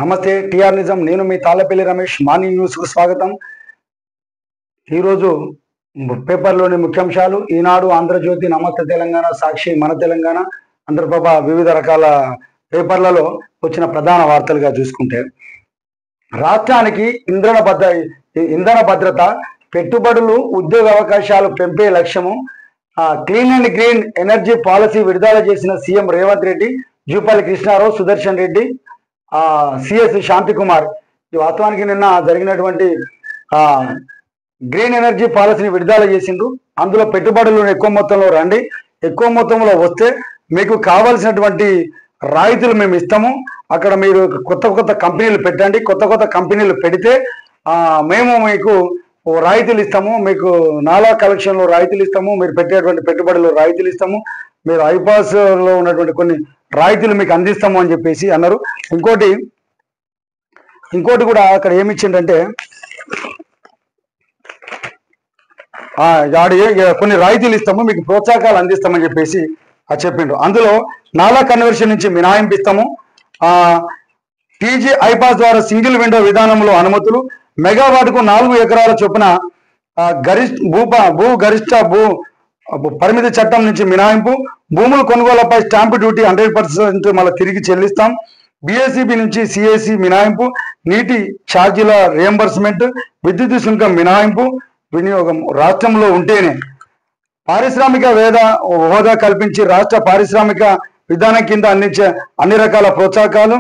నమస్తే టిఆర్ నిజం. నేను మీ తాళ్ళపల్లి రమేష్. మార్నింగ్ న్యూస్కు స్వాగతం. ఈరోజు పేపర్లోని ముఖ్యాంశాలు. ఈనాడు, ఆంధ్రజ్యోతి, నమస్తే తెలంగాణ, సాక్షి, మన తెలంగాణ, ఆంధ్రప్రభ వివిధ రకాల పేపర్లలో వచ్చిన ప్రధాన వార్తలుగా చూసుకుంటే, రాష్ట్రానికి ఇంధన భద్రత, పెట్టుబడులు, ఉద్యోగ అవకాశాలు పెంపే లక్ష్యము, clean and green energy policy విడుదల చేసిన సీఎం రేవంత్ రెడ్డి, జూపల్లి కృష్ణారావు, సుదర్శన్ రెడ్డి, సిఎస్ శాంతి కుమార్. ఈ వాస్తవానికి నిన్న జరిగినటువంటి గ్రీన్ ఎనర్జీ పాలసీని విడుదల చేసిండ్రు. అందులో పెట్టుబడులు ఎక్కువ మొత్తంలో రండి, ఎక్కువ మొత్తంలో వస్తే మీకు కావాల్సినటువంటి రాయితీలు మేము ఇస్తాము, అక్కడ మీరు కొత్త కొత్త కంపెనీలు పెట్టండి, కొత్త కొత్త కంపెనీలు పెడితే మేము మీకు రాయితీలు ఇస్తాము, మీకు నాలా కలెక్షన్లో రాయితీలు ఇస్తాము, మీరు పెట్టేటువంటి పెట్టుబడులు రాయితీలు ఇస్తాము, మీరు ఐపాస్లో ఉన్నటువంటి కొన్ని రాయితీలు మీకు అందిస్తాము అని చెప్పేసి అన్నారు. ఇంకోటి కూడా అక్కడ ఏమి ఇచ్చిండంటే, కొన్ని రాయితీలు ఇస్తాము, మీకు ప్రోత్సాహకాలు అందిస్తామని చెప్పేసి చెప్పిండ్రు. అందులో నాలా కన్వర్షన్ నుంచి మినహాయింపు ఇస్తాము, టీజీ ఐపాస్ ద్వారా సింగిల్ విండో విధానంలో అనుమతులు, మెగావాట్కు 4 ఎకరాల చొప్పున గరిష్ట పరిమితి చట్టం నుంచి మినహాయింపు, భూముల కొనుగోలుపై స్టాంపు డ్యూటీ 100% మళ్ళీ తిరిగి చెల్లిస్తాం, బిఎస్సిబి నుంచి సిఎసి మినహాయింపు, నీటి ఛార్జీల రియంబర్స్మెంట్, విద్యుత్ సుంకం మినహాయింపు వినియోగం రాష్ట్రంలో ఉంటేనే, పారిశ్రామిక హోదా కల్పించి రాష్ట్ర పారిశ్రామిక విధానం కింద అందించే అన్ని రకాల ప్రోత్సాహకాలు,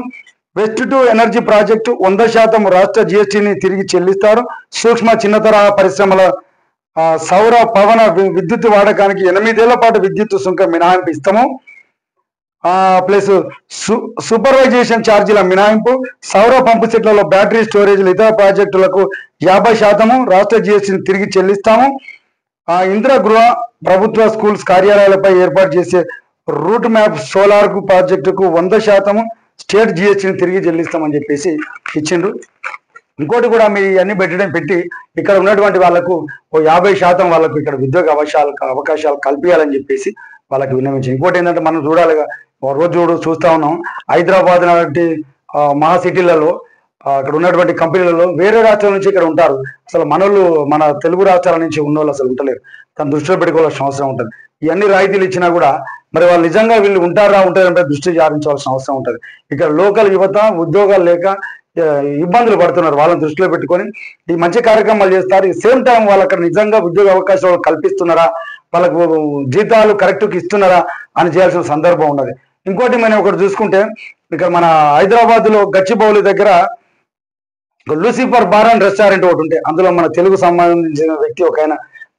వెస్ట్ టు ఎనర్జీ ప్రాజెక్టు 100% రాష్ట్ర జిఎస్టీని తిరిగి చెల్లిస్తారు, సూక్ష్మ చిన్న తరహా పరిశ్రమల సౌర పవన విద్యుత్ వాడకానికి 8 ఏళ్ల పాటు విద్యుత్ సుంకం మినహాయింపు ఇస్తాము, ప్లస్ సూపర్వైజేషన్ ఛార్జీల మినహాయింపు, సౌర పంపు సెట్లలో బ్యాటరీ స్టోరేజ్ ఇతర ప్రాజెక్టులకు 50% రాష్ట్ర జిఎస్టీని తిరిగి చెల్లిస్తాము, ఇందిరా గృహ ప్రభుత్వ స్కూల్స్ కార్యాలయాలపై ఏర్పాటు చేసే రూట్ మ్యాప్ సోలార్ ప్రాజెక్టుకు 100% స్టేట్ జిఎస్టీని తిరిగి చెల్లిస్తామని చెప్పేసి ఇచ్చిండ్రు. ఇంకోటి కూడా మీ అన్ని పెట్టి ఇక్కడ ఉన్నటువంటి వాళ్ళకు 50% వాళ్ళకు ఇక్కడ ఉద్యోగ అవకాశాలు కల్పించాలని చెప్పేసి వాళ్ళకి విన్నవించింది. ఇంకోటి ఏంటంటే, మనం చూడాలిగా రోజు చూస్తూ ఉన్నాం, హైదరాబాద్ లాంటి మహా సిటీలలో అక్కడ ఉన్నటువంటి కంపెనీలలో వేరే రాష్ట్రాల నుంచి ఇక్కడ ఉంటారు. అసలు మన తెలుగు రాష్ట్రాల నుంచి ఉన్నోళ్ళు అసలు ఉండలేరు. తను దృష్టిలో పెట్టుకోవాల్సిన అవసరం ఉంటుంది. ఇవన్నీ రాయితీలు ఇచ్చినా కూడా మరి వాళ్ళు నిజంగా వీళ్ళు ఉంటారంటే దృష్టి సారించవలసిన అవసరం ఉంటుంది. ఇక్కడ లోకల్ యువత ఉద్యోగాలు లేక ఇబ్బందులు పడుతున్నారు. వాళ్ళని దృష్టిలో పెట్టుకొని ఈ మంచి కార్యక్రమాలు చేస్తారు. ఈ సేమ్ టైం వాళ్ళు అక్కడ నిజంగా ఉద్యోగ అవకాశాలు కల్పిస్తున్నారా, వాళ్ళకు జీతాలు కరెక్ట్గా ఇస్తున్నారా అని చేయాల్సిన సందర్భం ఉన్నది. ఇంకోటి మనం ఒకటి చూసుకుంటే, ఇక్కడ మన హైదరాబాద్లో గచ్చిబౌలి దగ్గర లూసిఫర్ బార్ అండ్ రెస్టారెంట్ ఒకటి ఉంటే, అందులో మన తెలుగు సంబంధించిన వ్యక్తి ఒక ఆయన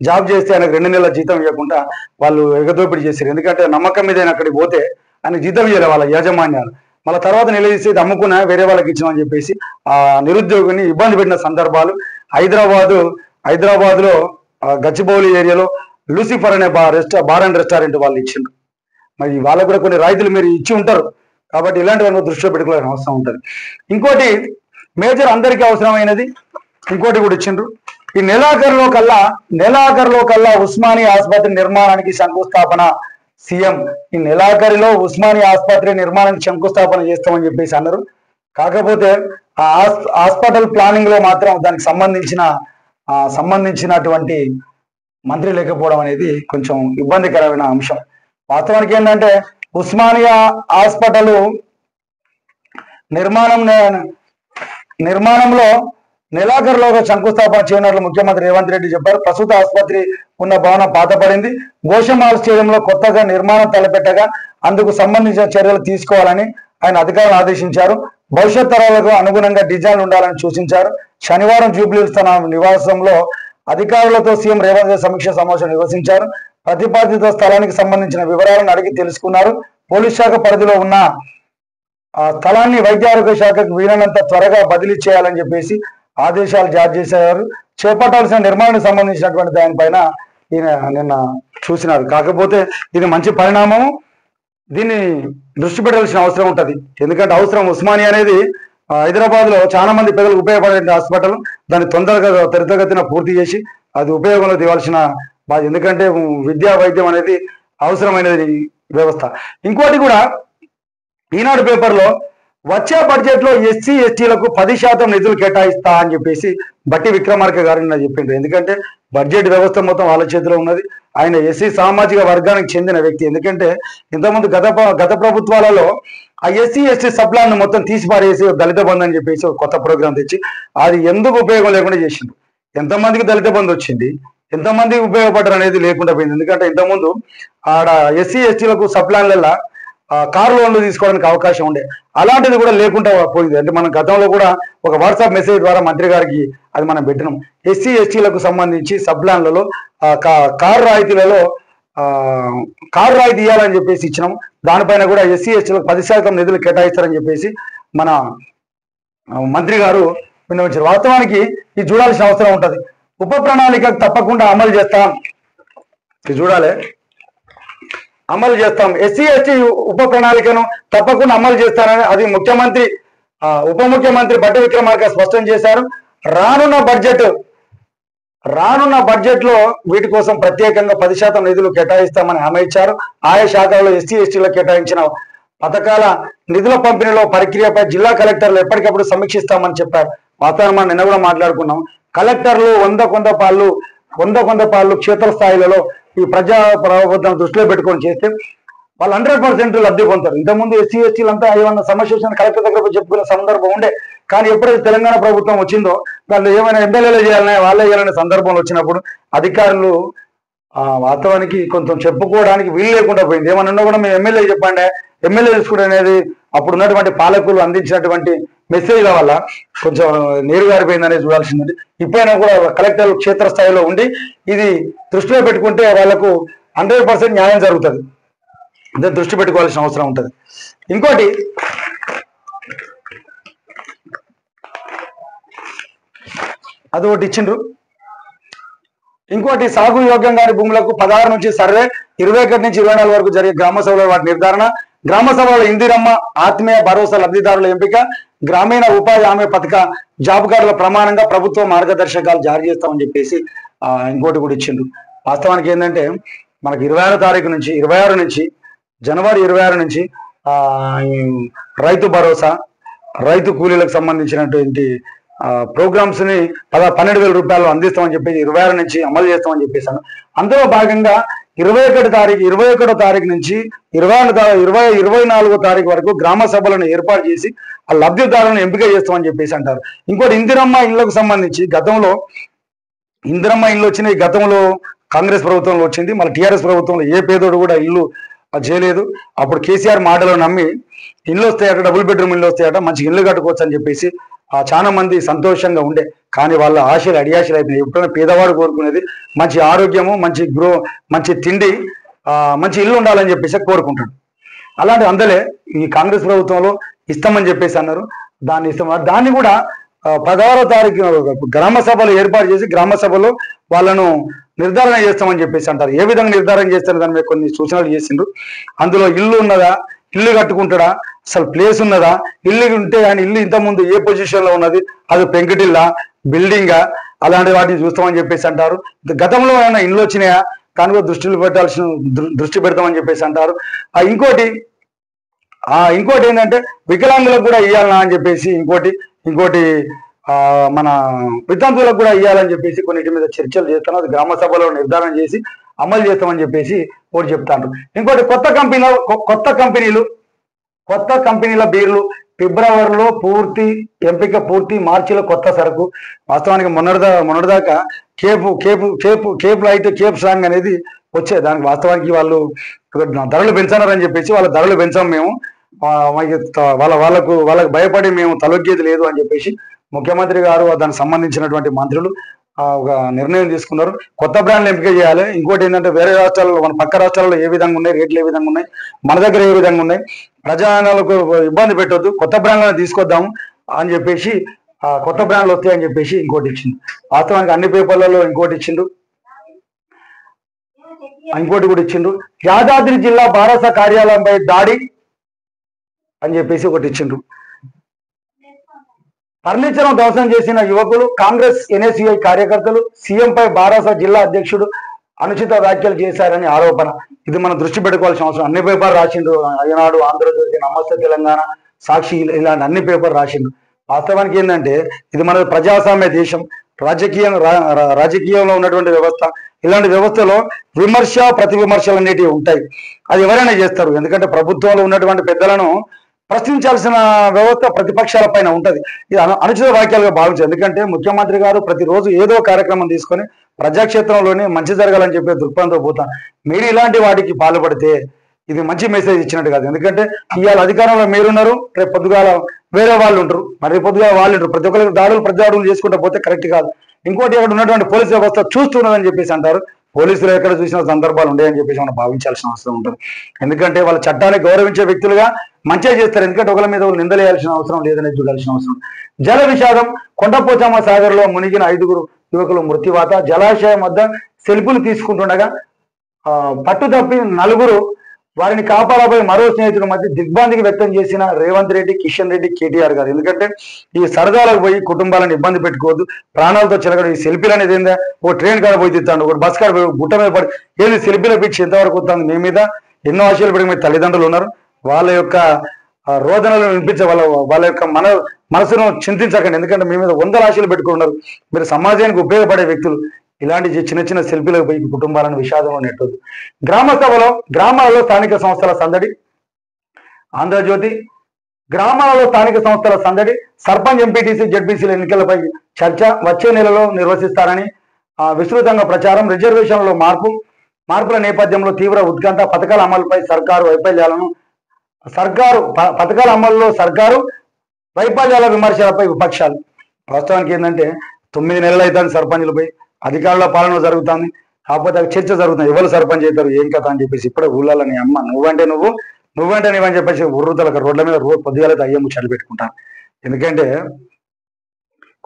జాబ్ చేస్తే ఆయనకు 2 నెలల జీతం ఇవ్వకుండా వాళ్ళు ఎగదోపిడి చేశారు. ఎందుకంటే నమ్మకం మీద అక్కడికి పోతే ఆయన జీతం ఇవ్వలే వాళ్ళ యాజమాన్యాలు. మళ్ళీ తర్వాత నిలదీసి అమ్ముకున్నా వేరే వాళ్ళకి ఇచ్చామని చెప్పేసి ఆ నిరుద్యోగిని ఇబ్బంది పెట్టిన సందర్భాలు హైదరాబాద్లో గచ్చిబౌలి ఏరియాలో లూసిఫర్ అనే బార్ అండ్ రెస్టారెంట్ వాళ్ళు ఇచ్చిండ్రు. మరి వాళ్ళకు కూడా కొన్ని రాయితీలు మీరు ఇచ్చి ఉంటారు కాబట్టి ఇలాంటి వాళ్ళని దృష్టిలో పెట్టుకోవాల్సిన అవసరం ఉంటుంది. ఇంకోటి మేజర్ అందరికీ అవసరమైనది ఇంకోటి కూడా ఇచ్చిండ్రు. ఈ నెలాఖరులో కల్లా ఉస్మానియా ఆసుపత్రి నిర్మాణానికి శంకుస్థాపన. సీఎం ఈ నెలాఖరులో ఉస్మానియా ఆసుపత్రి నిర్మాణానికి శంకుస్థాపన చేస్తామని చెప్పేసి అన్నారు. కాకపోతే ఆ హాస్పిటల్ ప్లానింగ్ లో మాత్రం దానికి సంబంధించినటువంటి మంత్రి లేకపోవడం అనేది కొంచెం ఇబ్బందికరమైన అంశం. వాస్తవానికి ఏంటంటే, ఉస్మానియా హాస్పిటల్ నిర్మాణంలో నెలాఖరులోగా శంకుస్థాపన చేయనున్నట్లు ముఖ్యమంత్రి రేవంత్ రెడ్డి చెప్పారు. ప్రస్తుత ఆసుపత్రి ఉన్న భవనం పాతపడింది. గోషమాల్ స్టేడియంలో కొత్తగా నిర్మాణం తలపెట్టగా అందుకు సంబంధించిన చర్యలు తీసుకోవాలని ఆయన అధికారులను ఆదేశించారు. భవిష్యత్ తరాలకు అనుగుణంగా డిజైన్ ఉండాలని సూచించారు. శనివారం జూబ్లీహిల్స్ తన నివాసంలో అధికారులతో సీఎం రేవంత్ రెడ్డి సమీక్ష సమావేశం నిర్వహించారు. ప్రతిపాదిత స్థలానికి సంబంధించిన వివరాలను అడిగి తెలుసుకున్నారు. పోలీస్ శాఖ పరిధిలో ఉన్న స్థలాన్ని వైద్య ఆరోగ్య శాఖకు వీలైనంత త్వరగా బదిలీ చేయాలని చెప్పేసి ఆదేశాలు జారీ చేశారు. చేపట్టాల్సిన నిర్మాణానికి సంబంధించినటువంటి దానిపైన ఈయన నిన్న చూసినారు. కాకపోతే ఇది మంచి పరిణామం, దీన్ని దృష్టి పెట్టాల్సిన అవసరం ఉంటుంది. ఎందుకంటే ఉస్మానియా అనేది హైదరాబాద్లో చాలా మంది ప్రజలకు ఉపయోగపడే హాస్పిటల్. దాన్ని త్వరితగతిన పూర్తి చేసి అది ఉపయోగంలో తేవాల్సిన బాధ్యత. ఎందుకంటే విద్యా వైద్యం అనేది అవసరమైనది వ్యవస్థ. ఇంకోటి కూడా ఈనాడు పేపర్లో వచ్చే బడ్జెట్ లో ఎస్సీ ఎస్టీలకు 10% నిధులు కేటాయిస్తా అని చెప్పేసి బట్టి విక్రమార్క గారు నిన్న చెప్పిండ్రు. ఎందుకంటే బడ్జెట్ వ్యవస్థ మొత్తం వాళ్ళ చేతిలో ఉన్నది. ఆయన ఎస్సీ సామాజిక వర్గానికి చెందిన వ్యక్తి. ఎందుకంటే ఇంతకుముందు గత ప్రభుత్వాలలో ఆ ఎస్సీ ఎస్టీ సప్లాన్ మొత్తం తీసి పారేసి దళిత బంధు అని చెప్పేసి ఒక కొత్త ప్రోగ్రాం తెచ్చి అది ఎందుకు ఉపయోగం లేకుండా చేసిండు. ఎంతమందికి దళిత బంధు వచ్చింది, ఎంతమందికి ఉపయోగపడ్డారు అనేది లేకుండా పోయింది. ఎందుకంటే ఇంతకుముందు ఆడ ఎస్సీ ఎస్టీలకు సప్లాన్లలో కార్ లోన్లు తీసుకోవడానికి అవకాశం ఉండే, అలాంటిది కూడా లేకుండా పోయింది. అంటే మనం గతంలో కూడా ఒక వాట్సాప్ మెసేజ్ ద్వారా మంత్రి గారికి అది మనం పెట్టినాం. ఎస్సీ ఎస్టీలకు సంబంధించి సప్లాన్లలో కార్ రాయితీలలో కారు రాయితీ ఇవ్వాలని చెప్పేసి ఇచ్చినాం. దానిపైన కూడా ఎస్సీ ఎస్టీలకు 10% నిధులు కేటాయిస్తారని చెప్పేసి మన మంత్రి గారు విన్నవించారు. వాస్తవానికి ఇది చూడాల్సిన అవసరం ఉంటుంది. ఉప ప్రణాళిక తప్పకుండా అమలు చేస్తాం, ఇది చూడాలి, అమలు చేస్తాం. ఎస్సీ ఎస్టీ ఉప ప్రణాళికను తప్పకుండా అమలు చేస్తారని అది ముఖ్యమంత్రి ఉప ముఖ్యమంత్రి బట్టి విక్రమార్క స్పష్టం చేశారు. రానున్న బడ్జెట్ లో వీటి కోసం ప్రత్యేకంగా 10% నిధులు కేటాయిస్తామని హామీ ఇచ్చారు. ఆయా శాఖలలో ఎస్సీ ఎస్టీలకు కేటాయించిన పథకాల నిధుల పంపిణీలో ప్రక్రియపై జిల్లా కలెక్టర్లు ఎప్పటికప్పుడు సమీక్షిస్తామని చెప్పారు. వాస్తవాన్ని మనం నిన్న కూడా మాట్లాడుకున్నాం. కలెక్టర్లు వంద కొంద పాళ్ళు క్షేత్రస్థాయిలలో ఈ ప్రజా ప్రభుత్వం దృష్టిలో పెట్టుకొని చేస్తే వాళ్ళు 100% లబ్ధి పొందుతారు. ఇంతకుముందు ఎస్సీ ఎస్టీలంతా ఏమన్నా సమస్య వచ్చిన కలెక్టర్ దగ్గర చెప్పుకునే సందర్భం ఉండే. కానీ ఎప్పుడైతే తెలంగాణ ప్రభుత్వం వచ్చిందో వాళ్ళు ఏమైనా ఎమ్మెల్యేలు చేయాలనే వాళ్ళే చేయాలనే సందర్భంలో వచ్చినప్పుడు అధికారులు వాస్తవానికి కొంచెం చెప్పుకోవడానికి వీలు లేకుండా పోయింది. ఏమన్నా కూడా మేము ఎమ్మెల్యే చెప్పండి, ఎమ్మెల్యే తీసుకుంటే అనేది అప్పుడు ఉన్నటువంటి పాలకులు అందించినటువంటి మెసేజ్ల వల్ల కొంచెం నీరుగారిపోయిందనేది చూడాల్సింది. ఇప్పుడైనా కూడా కలెక్టర్లు క్షేత్రస్థాయిలో ఉండి ఇది దృష్టిలో పెట్టుకుంటే వాళ్ళకు 100% న్యాయం జరుగుతుంది. అదే దృష్టి పెట్టుకోవాల్సిన అవసరం ఉంటుంది. ఇంకోటి అదొకటి ఇచ్చిండ్రు. ఇంకోటి సాగు యోగ్యం కాని భూములకు 16 నుంచి సర్వే, 21 నుంచి 24 వరకు జరిగే గ్రామ సభలో వాటి నిర్ధారణ, గ్రామ సభలో ఇందిరమ్మ ఆత్మీయ భరోసా లబ్ధిదారుల ఎంపిక, గ్రామీణ ఉపాధి హామీ పథక జాబ్ కార్డుల ప్రమాణంగా ప్రభుత్వ మార్గదర్శకాలు జారీ చేస్తామని చెప్పేసి ఇంకోటి కూడా ఇచ్చిండ్రు. వాస్తవానికి ఏంటంటే మనకు 26 నుంచి జనవరి 26 నుంచి రైతు భరోసా, రైతు కూలీలకు సంబంధించినటువంటి ప్రోగ్రామ్స్ ని 12,000 రూపాయలు అందిస్తామని చెప్పేసి 26 నుంచి అమలు చేస్తామని చెప్పేసాను. అందులో భాగంగా 21వ తారీఖు నుంచి 24వ తారీఖు వరకు గ్రామ సభలను ఏర్పాటు చేసి ఆ లబ్ధిదారులను ఎంపిక చేస్తామని చెప్పేసి అంటారు. ఇంకోటి ఇందిరమ్మ ఇళ్లకు సంబంధించి గతంలో ఇందిరమ్మ ఇల్లు వచ్చినాయి. గతంలో కాంగ్రెస్ ప్రభుత్వంలో వచ్చింది, మళ్ళీ టీఆర్ఎస్ ప్రభుత్వంలో ఏ పేదోడు కూడా ఇల్లు చేయలేదు. అప్పుడు కేసీఆర్ మాటలు నమ్మి ఇల్లు వస్తాయట, డబుల్ బెడ్రూమ్ ఇల్లు వస్తాయట, మంచి ఇల్లు కట్టుకోవచ్చు అని చెప్పేసి చాలా మంది సంతోషంగా ఉండే. కానీ వాళ్ళ ఆశలు అడియాశలు అయిపోయినాయి. ఎప్పుడైనా పేదవాడు కోరుకునేది మంచి ఆరోగ్యము, మంచి తిండి, మంచి ఇల్లు ఉండాలని చెప్పేసి కోరుకుంటాడు. అలాంటి అందలే ఈ కాంగ్రెస్ ప్రభుత్వంలో ఇస్తామని చెప్పేసి అన్నారు. దాన్ని కూడా 16వ తారీఖు గ్రామ సభలు ఏర్పాటు చేసి గ్రామ సభలో వాళ్ళను నిర్ధారణ చేస్తామని చెప్పేసి అంటారు. ఏ విధంగా నిర్ధారణ చేస్తారు దాని మీద కొన్ని సూచనలు చేసిండ్రు. అందులో ఇల్లు ఉన్నదా, ఇల్లు కట్టుకుంటాడా, అసలు ప్లేస్ ఉన్నదా, ఇల్లు ఉంటే ఆయన ఇల్లు ఇంతకుముందు ఏ పొజిషన్ లో ఉన్నది, అది పెంకుటిల్లా, బిల్డింగా, అలాంటి వాటిని చూస్తామని చెప్పేసి అంటారు. గతంలో ఏమైనా ఇల్లు వచ్చినాయా దాని కూడా దృష్టి పెడతామని చెప్పేసి అంటారు. ఇంకోటి ఏంటంటే వికలాంగులకు కూడా ఇవ్వాలన్నా అని చెప్పేసి ఇంకోటి మన వితంతువులకు కూడా ఇవ్వాలని చెప్పేసి కొన్నిటి మీద చర్చలు చేస్తాను. అది గ్రామ సభలో నిర్ధారణ చేసి అమలు చేస్తామని చెప్పేసి ఒకటి చెప్తాను. ఇంకోటి కొత్త కంపెనీల బీర్లు ఫిబ్రవరిలో ఎంపిక పూర్తి, మార్చిలో కొత్త సరుకు. వాస్తవానికి మొన్నటిదాకా కేప్ లైట్, కేప్ స్ట్రాంగ్ అనేది వచ్చే దానికి వాస్తవానికి వాళ్ళు ధరలు పెంచారని చెప్పేసి వాళ్ళ ధరలు పెంచాం మేము, వాళ్ళకు భయపడి మేము తలొగ్గేది లేదు అని చెప్పేసి ముఖ్యమంత్రి గారు దానికి సంబంధించినటువంటి మంత్రులు ఒక నిర్ణయం తీసుకున్నారు. కొత్త బ్రాండ్లు ఎంపిక చేయాలి. ఇంకోటి ఏంటంటే వేరే రాష్ట్రాల్లో, మన పక్క రాష్ట్రాల్లో ఏ విధంగా ఉన్నాయి, రేట్లు ఏ విధంగా ఉన్నాయి, మన దగ్గర ఏ విధంగా ఉన్నాయి, ప్రజలకు ఇబ్బంది పెట్టొద్దు, కొత్త బ్రాండ్లను తీసుకొద్దాము అని చెప్పేసి కొత్త బ్రాండ్లు వస్తాయని చెప్పేసి ఇంకోటి ఇచ్చింది. వాస్తవానికి అన్ని పేపర్లలో ఇంకోటి కూడా ఇచ్చిండ్రు. యాదాద్రి జిల్లా బారాస కార్యాలయంపై దాడి అని చెప్పేసి ఒకటి ఇచ్చిండ్రు. ఫర్నిచర్ ధ్వంసం చేసిన యువకులు, కాంగ్రెస్ ఎన్ఎస్యుఐ కార్యకర్తలు సీఎంపై బారాస జిల్లా అధ్యక్షుడు అనుచిత వ్యాఖ్యలు చేశారని ఆరోపణ. ఇది మనం దృష్టి పెట్టుకోవాల్సిన అవసరం. అన్ని పేపర్లు రాసిండ్రు, ఈనాడు, ఆంధ్రజ్యోతి, నమస్తే తెలంగాణ, సాక్షి ఇలాంటి అన్ని పేపర్ రాసిండు. వాస్తవానికి ఏంటంటే ఇది మన ప్రజాస్వామ్య దేశం, రాజకీయంలో ఉన్నటువంటి వ్యవస్థ. ఇలాంటి వ్యవస్థలో విమర్శ ప్రతి విమర్శలు అనేటివి ఉంటాయి. అది ఎవరైనా చేస్తారు. ఎందుకంటే ప్రభుత్వంలో ఉన్నటువంటి పెద్దలను ప్రశ్నించాల్సిన వ్యవస్థ ప్రతిపక్షాల పైన ఉంటుంది. ఇది అనుచిత వాక్యాలుగా భావించారు. ఎందుకంటే ముఖ్యమంత్రి గారు ప్రతిరోజు ఏదో కార్యక్రమం తీసుకొని ప్రజాక్షేత్రంలోనే మంచి జరగాలని చెప్పే దృక్పథంతో పోతాను. మీరు ఇలాంటి వాటికి పాల్పడితే ఇది మంచి మెసేజ్ ఇచ్చినట్టు కాదు. ఎందుకంటే ఇవాళ అధికారంలో మీరున్నారు, రేపు పొద్దుగాల వేరే వాళ్ళు ఉంటారు, మరి పొద్దుగాల వాళ్ళు ఉంటారు. ప్రతి ఒక్కరికి ప్రతిదాడులు చేసుకుంటూ పోతే కరెక్ట్ కాదు. ఇంకోటి అక్కడ ఉన్నటువంటి పోలీస్ వ్యవస్థ చూస్తున్నదని చెప్పేసి అంటారు. పోలీసులు ఎక్కడ చూసిన సందర్భాలు ఉన్నాయని చెప్పేసి మనం భావించాల్సిన అవసరం ఉంటుంది. ఎందుకంటే వాళ్ళ చట్టాన్ని గౌరవించే వ్యక్తులుగా మంచిగా చేస్తారు. ఎందుకంటే ఒకరి మీద నిందలేయాల్సిన అవసరం లేదని చూడాల్సిన అవసరం. జల విషాదం. కొండపోచమ్మ సాగర్ లో మునిగిన 5 యువకులు మృత్యువాత. జలాశయం వద్ద సెల్ఫీలు తీసుకుంటుండగా పట్టుతప్పి 4 వారిని కాపాడబోయే మరో స్నేహితుల మధ్య దిగ్భ్రాంతికి వ్యక్తం చేసిన రేవంత్ రెడ్డి, కిషన్ రెడ్డి, కేటీఆర్ గారు. ఎందుకంటే ఈ సరదాలకు పోయి కుటుంబాలను ఇబ్బంది పెట్టుకోవద్దు, ప్రాణాలతో చెలగడు. ఈ సెల్ఫీలు అనేది ఏందా, ఓ ట్రైన్ కాడ పోయి తిస్తాడు, ఒక బస్ కాడ పోయి గుట్ట మీద పడి ఏది సెల్ఫీల పిచ్చి ఎంతవరకు వస్తుంది. మీ మీద ఎన్నో ఆశలు పెట్టి మీ తల్లిదండ్రులు ఉన్నారు. వాళ్ళ యొక్క రోదనలు వినిపించే వాళ్ళ యొక్క మనసును చింతించకండి. ఎందుకంటే మీ మీద 100 ఆశలు పెట్టుకున్నారు. మీరు సమాజానికి ఉపయోగపడే వ్యక్తులు. ఇలాంటి చిన్న చిన్న సెల్ఫీలకు పోయి కుటుంబాలను విషాదంలో నెట్టొద్దు. గ్రామాలలో స్థానిక సంస్థల సందడి. ఆంధ్రజ్యోతి. గ్రామాలలో స్థానిక సంస్థల సందడి. సర్పంచ్, ఎంపీటీసీ, జెడ్పీసీల ఎన్నికలపై చర్చ వచ్చే నెలలో నిర్వహిస్తారని విస్తృతంగా ప్రచారం. రిజర్వేషన్లలో మార్పుల నేపథ్యంలో తీవ్ర ఉత్కంఠ. పథకాల అమలుపై సర్కారు వైఫల్యాలను పథకాల అమలులో సర్కారు వైఫల్యాల విమర్శలపై విపక్షాలు. వాస్తవానికి ఏంటంటే 9 నెలలు అవుతుంది సర్పంచులపై, అధికారుల పాలన జరుగుతుంది. కాకపోతే చర్చ జరుగుతుంది, ఎవరు సర్పంచ్ అవుతారు ఏం కథ అని చెప్పేసి. ఇప్పుడే ఊళ్ళలో నీ అమ్మ నువ్వంటే నువ్వని చెప్పేసి ఉర్రుతలకు రోడ్ల మీద పొద్దుగాలైతే అయ్యే ముచ్చట్లు పెట్టుకుంటాను. ఎందుకంటే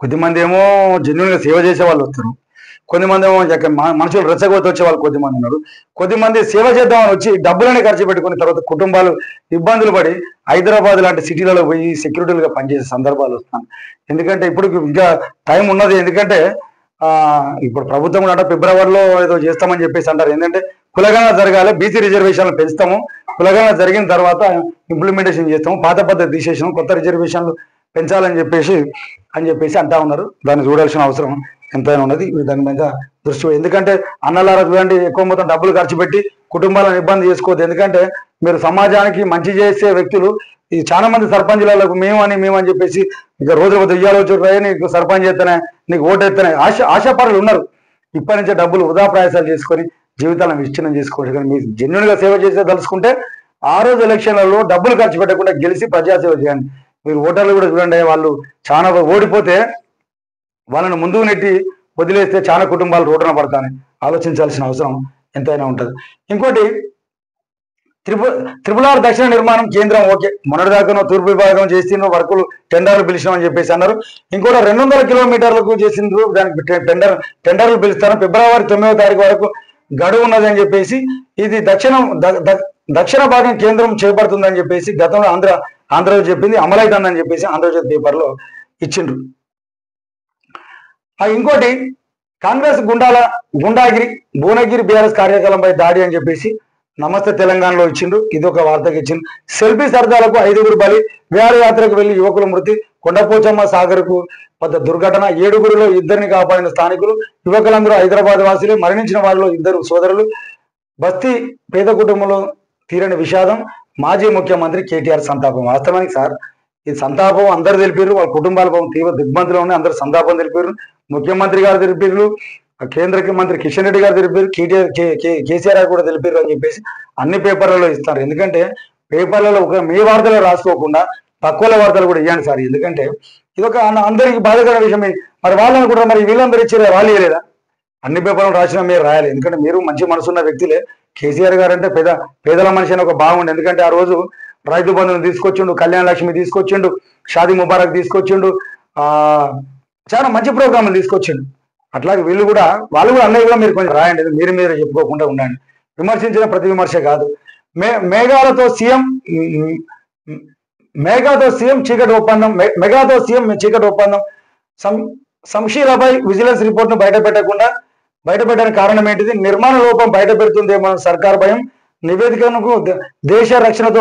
కొద్దిమంది ఏమో జెన్యున్గా సేవ చేసే వాళ్ళు వస్తారు, కొద్దిమంది ఏమో మనుషులు రెచ్చగొట్టి వచ్చే వాళ్ళు కొద్దిమంది ఉన్నారు. కొద్దిమంది సేవ చేద్దామని వచ్చి డబ్బులని ఖర్చు పెట్టుకుని తర్వాత కుటుంబాలు ఇబ్బందులు పడి హైదరాబాద్ లాంటి సిటీలలో పోయి సెక్యూరిటీలుగా పనిచేసే సందర్భాలు వస్తున్నాయి. ఎందుకంటే ఇప్పుడు ఇంకా టైం ఉన్నది. ఎందుకంటే ఇప్పుడు ప్రభుత్వం కూడా ఫిబ్రవరిలో ఏదో చేస్తామని చెప్పేసి అంటారు. ఏంటంటే కులగణన జరగాలి, బీసీ రిజర్వేషన్లు పెంచుతాము, కులగణన జరిగిన తర్వాత ఇంప్లిమెంటేషన్ చేస్తాము, పాత పద్ధతి తీసేసాము, కొత్త రిజర్వేషన్లు పెంచాలని చెప్పేసి అంటా ఉన్నారు. దాన్ని చూడాల్సిన అవసరం ఎంతైనా ఉన్నది. దాని మీద దృష్టి. ఎందుకంటే అన్నలారా చూడండి, ఎక్కువ మొత్తం డబ్బులు ఖర్చు పెట్టి కుటుంబాలను ఇబ్బంది చేసుకోవద్దు. ఎందుకంటే మీరు సమాజానికి మంచి చేసే వ్యక్తులు. ఈ చాలా మంది సర్పంచులకు మేమని చెప్పేసి ఇక రోజులు దెయ్యాలు వచ్చి నీకు సర్పంచ్ చేస్తేనే, నీకు ఓటు ఎత్తనే ఆశాపరులు ఉన్నారు. ఇప్పటి నుంచే డబ్బులు వృధా ప్రయాసాలు చేసుకొని జీవితాలను విచ్ఛిన్నం చేసుకోవచ్చు. కానీ మీరు జెన్యున్గా సేవ చేసే తలుచుకుంటే ఆ రోజు ఎలక్షన్లలో డబ్బులు ఖర్చు పెట్టకుండా గెలిచి ప్రజాసేవ చేయండి. మీరు ఓటర్లు కూడా చూడండి, వాళ్ళు చాలా ఓడిపోతే వాళ్ళని ముందుకు నెట్టి వదిలేస్తే చాలా కుటుంబాలు రోడ్డున పడతాయని ఆలోచించాల్సిన అవసరం ఎంతైనా ఉంటుంది. ఇంకోటి త్రిపుల్ దక్షిణ నిర్మాణం కేంద్రం ఓకే, మొన్నటిదాకా తూర్పు విభాగం చేసిండ్రు, వర్కులు టెండర్లు పిలిచినామని చెప్పేసి అన్నారు. ఇంకోటి 200 కిలోమీటర్లకు చేసిండ్రు, దానికి టెండర్లు పిలుస్తారు. ఫిబ్రవరి 9వ తారీఖు వరకు గడువు ఉన్నదని చెప్పేసి, ఇది దక్షిణ భాగం కేంద్రం చేపడుతుందని చెప్పేసి గతంలో ఆంధ్రజ్యోతి చెప్పింది, అమలైతుందని చెప్పేసి ఆంధ్రజ్యోతి పేపర్లో ఇచ్చిండ్రు. ఇంకోటి కాంగ్రెస్ గుండాగిరి భువనగిరి బీఆర్ఎస్ కార్యక్రమంపై దాడి అని చెప్పేసి నమస్తే తెలంగాణలో ఇచ్చిండ్రు. ఇది ఒక వార్తకి ఇచ్చింది. సెల్ఫీ సరదాలకు 5 బలి. విహారయాత్రకు వెళ్లి యువకుల మృతి. కొండపోచమ్మ సాగర్కు వద్ద దుర్ఘటన. 7గురిలో 2 కాపాడిన స్థానికులు. యువకులందరూ హైదరాబాద్ వాసులే. మరణించిన వారిలో 2 సోదరులు. బస్తీ పేద కుటుంబంలో తీరని విషాదం. మాజీ ముఖ్యమంత్రి కేటీఆర్ సంతాపం. వాస్తవానికి సార్ ఈ సంతాపం అందరు తెలిపారు. వాళ్ళ కుటుంబాల తీవ్ర దిగ్బంధంలో ఉన్నాయి. అందరు సంతాపం తెలిపారు. ముఖ్యమంత్రి గారు తెలిపారు, కేంద్ర మంత్రి కిషన్ రెడ్డి గారు తెలిపారు, కేసీఆర్ కూడా తెలిపారు అని చెప్పేసి అన్ని పేపర్లలో ఇస్తారు. ఎందుకంటే పేపర్లలో మీ వార్తలు రాసుకోకుండా తక్కువ వార్తలు కూడా ఇవ్వండి సార్. ఎందుకంటే ఇదొక అందరికి బాధకర విషయం. మరి వాళ్ళని కూడా మరి వీళ్ళందరూ ఇచ్చారా, వాళ్ళు ఇవ్వలేదా? అన్ని పేపర్లు రాసినా మీరు రాయాలి. ఎందుకంటే మీరు మంచి మనసున్న వ్యక్తులే. కేసీఆర్ గారు అంటే పేదల మనిషి అని ఒక బాగుంది. ఎందుకంటే ఆ రోజు రైతు బంధువుని తీసుకొచ్చిండు, కళ్యాణ లక్ష్మి తీసుకొచ్చిండు, షాదీ ముబారక్ తీసుకొచ్చిండు, చాలా మంచి ప్రోగ్రాంలు తీసుకొచ్చిండు. అట్లాగే వాళ్ళు కూడా అన్నయ్య కూడా మీరు కొంచెం రాయండి. మీరు చెప్పుకోకుండా ఉండండి. విమర్శించిన ప్రతి విమర్శ కాదు. మేఘాతో సీఎం చీకటి ఒప్పందం. సంశీలపై విజిలెన్స్ రిపోర్ట్ ను బయటపెట్టడానికి కారణం ఏంటిది? నిర్మాణ లోపం బయట పెడుతుందేమో సర్కార్ భయం. నివేదికకు దేశ రక్షణతో